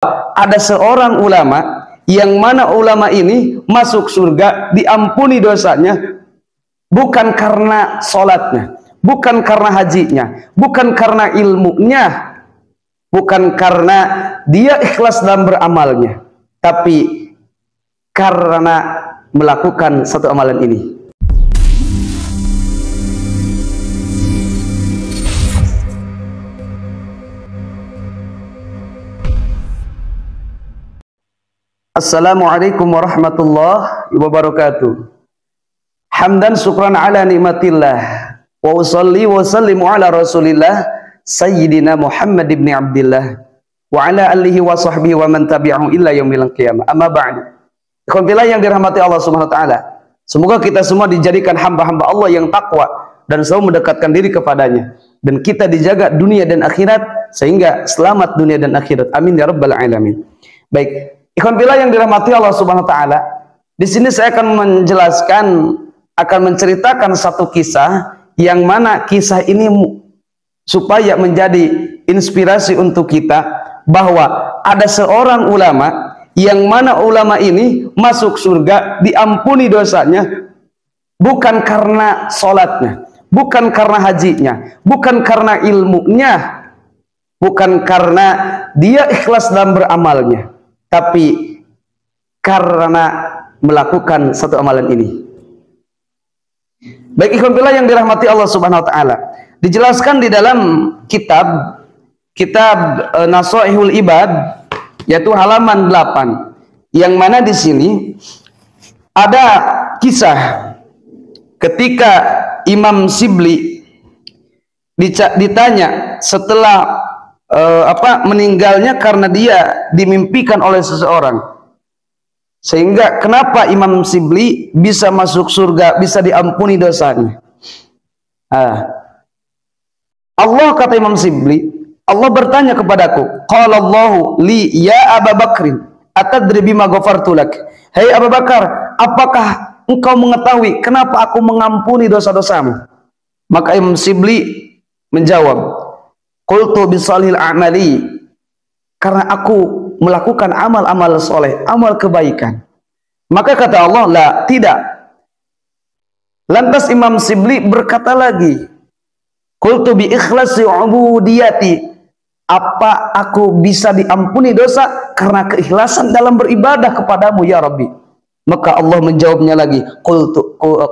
ada seorang ulama yang mana ulama ini masuk surga, diampuni dosanya, bukan karena sholatnya, bukan karena hajinya, bukan karena ilmunya, bukan karena dia ikhlas dalam beramalnya, tapi karena melakukan satu amalan ini. Assalamualaikum warahmatullahi wabarakatuh. Hamdan syukran ala nikmatillah, wa usalli wa sallimu ala rasulillah sayyidina Muhammad ibn Abdillah wa ala alihi wa sahbihi wa man tabi'ahu illa yaumil qiyamah. Amma ba'du. Ikhwan fillah yang dirahmati Allah Subhanahu wa taala, semoga kita semua dijadikan hamba-hamba Allah yang takwa dan selalu mendekatkan diri kepadanya, dan kita dijaga dunia dan akhirat sehingga selamat dunia dan akhirat. Amin ya rabbal alamin. Baik, ikhwan fillah yang dirahmati Allah Subhanahu wa taala, di sini saya akan menceritakan satu kisah yang mana kisah ini supaya menjadi inspirasi untuk kita bahwa ada seorang ulama yang mana ulama ini masuk surga, diampuni dosanya, bukan karena sholatnya, bukan karena hajinya, bukan karena ilmunya, bukan karena dia ikhlas dalam beramalnya, tapi karena melakukan satu amalan ini. Baik ikhwan fillah yang dirahmati Allah Subhanahu wa taala, dijelaskan di dalam kitab Nasaihul Ibad, yaitu halaman 8, yang mana di sini ada kisah ketika Imam Shibli ditanya setelah meninggalnya karena dia dimimpikan oleh seseorang, sehingga kenapa Imam Shibli bisa masuk surga, bisa diampuni dosanya. Allah, kata Imam Shibli, Allah bertanya kepadaku, qala Allahu li ya Abu Bakrin atadri bima ghafartu lak. Hai Abu Bakar, apakah engkau mengetahui kenapa aku mengampuni dosa-dosamu? Maka Imam Shibli menjawab, qultu bisalihil a'mali, karena aku melakukan amal-amal soleh, amal kebaikan. Maka kata Allah, la, tidak. Lantas Imam Shibli berkata lagi, qultu bi ikhlasi ubudiyati, apa aku bisa diampuni dosa karena keikhlasan dalam beribadah kepadamu ya Rabbi? Maka Allah menjawabnya lagi,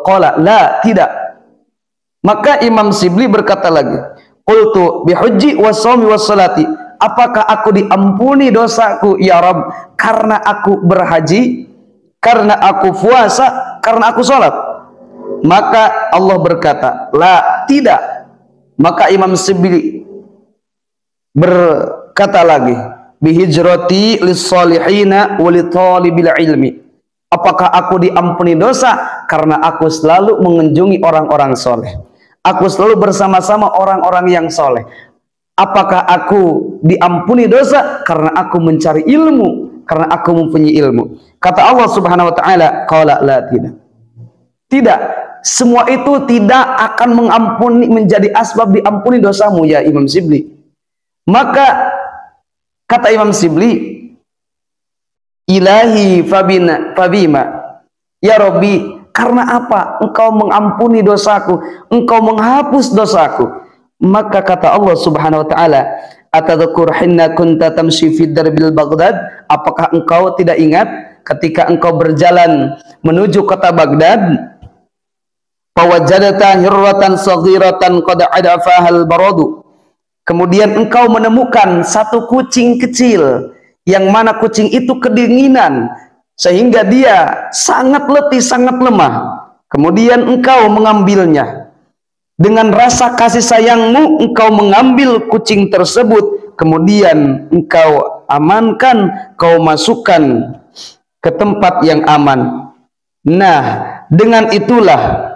qala la, tidak. Maka Imam Shibli berkata lagi, qultu bi hujji was shaumi was salati, apakah aku diampuni dosaku ya Rabb karena aku berhaji, karena aku puasa, karena aku sholat? Maka Allah berkata, la, tidak. Maka Imam Shibli berkata lagi, bihijrati lis-salihina wa li-talibil ilmi, apakah aku diampuni dosa karena aku selalu mengunjungi orang-orang soleh, aku selalu bersama-sama orang-orang yang soleh? Apakah aku diampuni dosa karena aku mencari ilmu, karena aku mempunyai ilmu? Kata Allah Subhanahu wa taala, qala la, tidak. Tidak, semua itu tidak akan mengampuni, menjadi asbab diampuni dosamu ya Imam Shibli. Maka kata Imam Shibli, ilahi fabima, ya Rabbi, karena apa engkau mengampuni dosaku, engkau menghapus dosaku? Maka kata Allah Subhanahu wa taala, atadhkur hinna kunta tamshi fi darbil Baghdad, apakah engkau tidak ingat ketika engkau berjalan menuju kota Baghdad, fawajadta hirratan saghiratan qad adafahal baradu, kemudian engkau menemukan satu kucing kecil yang mana kucing itu kedinginan sehingga dia sangat letih, sangat lemah. Kemudian engkau mengambilnya. Dengan rasa kasih sayangmu engkau mengambil kucing tersebut, kemudian engkau amankan, kau masukkan ke tempat yang aman. Nah, dengan itulah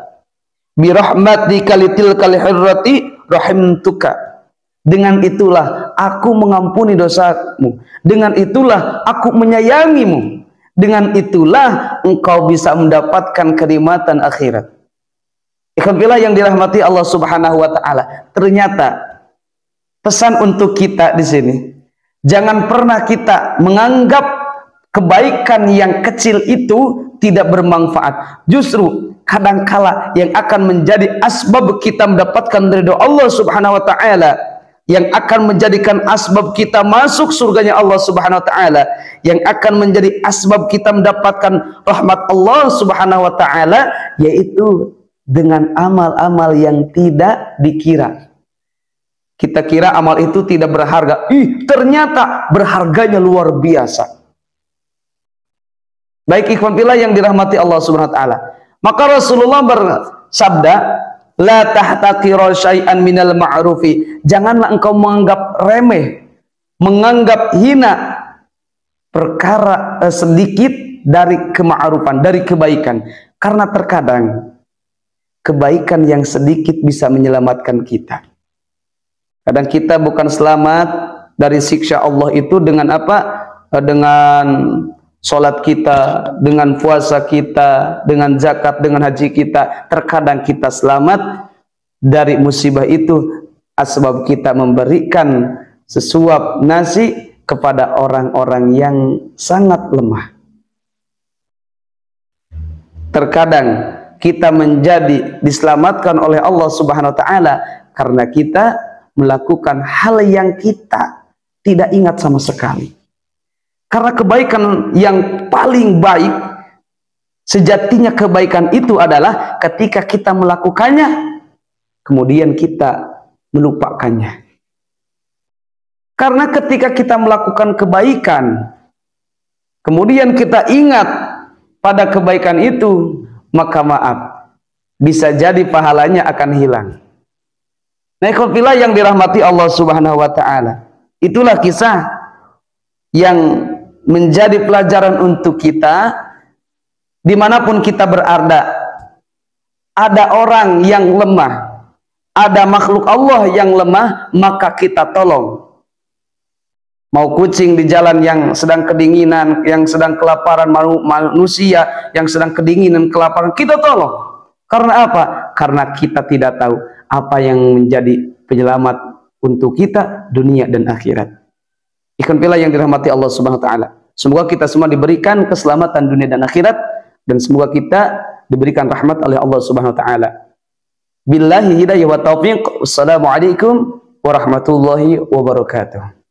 birahmatika litilkal hirrati rahimtuka, dengan itulah aku mengampuni dosamu, dengan itulah aku menyayangimu, dengan itulah engkau bisa mendapatkan kenikmatan akhirat. Ikhwan fillah yang dirahmati Allah Subhanahu wa taala, ternyata pesan untuk kita di sini, Jangan pernah kita menganggap kebaikan yang kecil itu tidak bermanfaat. Justru kadangkala yang akan menjadi asbab kita mendapatkan ridho Allah Subhanahu wa taala, yang akan menjadikan asbab kita masuk surganya Allah Subhanahu wa taala, yang akan menjadi asbab kita mendapatkan rahmat Allah Subhanahu wa taala, yaitu dengan amal-amal yang tidak dikira. Kita kira amal itu tidak berharga. Ternyata berharganya luar biasa. Baik ikhwan fillah yang dirahmati Allah Subhanahu wa taala. Maka Rasulullah bersabda, "La tahtaqiru syai'an minal ma'rufi." Janganlah engkau menganggap remeh, menganggap hina perkara sedikit dari kema'rufan, dari kebaikan. Karena terkadang kebaikan yang sedikit bisa menyelamatkan kita. Kadang kita bukan selamat dari siksa Allah itu dengan apa? Dengan sholat kita, dengan puasa kita, dengan zakat, dengan haji kita. Terkadang kita selamat dari musibah itu asbab kita memberikan sesuap nasi kepada orang-orang yang sangat lemah. Terkadang kita menjadi diselamatkan oleh Allah Subhanahu wa taala karena kita melakukan hal yang kita tidak ingat sama sekali. Karena kebaikan yang paling baik, sejatinya kebaikan itu adalah ketika kita melakukannya, kemudian kita melupakannya. Karena ketika kita melakukan kebaikan, kemudian kita ingat pada kebaikan itu, maka maaf, bisa jadi pahalanya akan hilang. Nah, ikhwan fillah yang dirahmati Allah Subhanahu wa taala, itulah kisah yang menjadi pelajaran untuk kita dimanapun kita berada. Ada orang yang lemah, ada makhluk Allah yang lemah, maka kita tolong. Mau kucing di jalan yang sedang kedinginan, yang sedang kelaparan, manusia yang sedang kedinginan, kelaparan, kita tolong. Karena apa? Karena kita tidak tahu apa yang menjadi penyelamat untuk kita dunia dan akhirat. Ikhwan fillah yang dirahmati Allah Subhanahu wa taala. Semoga kita semua diberikan keselamatan dunia dan akhirat, dan semoga kita diberikan rahmat oleh Allah Subhanahu wa taala. Billahi hidayah wa taufiq. Wassalamualaikum warahmatullahi wabarakatuh.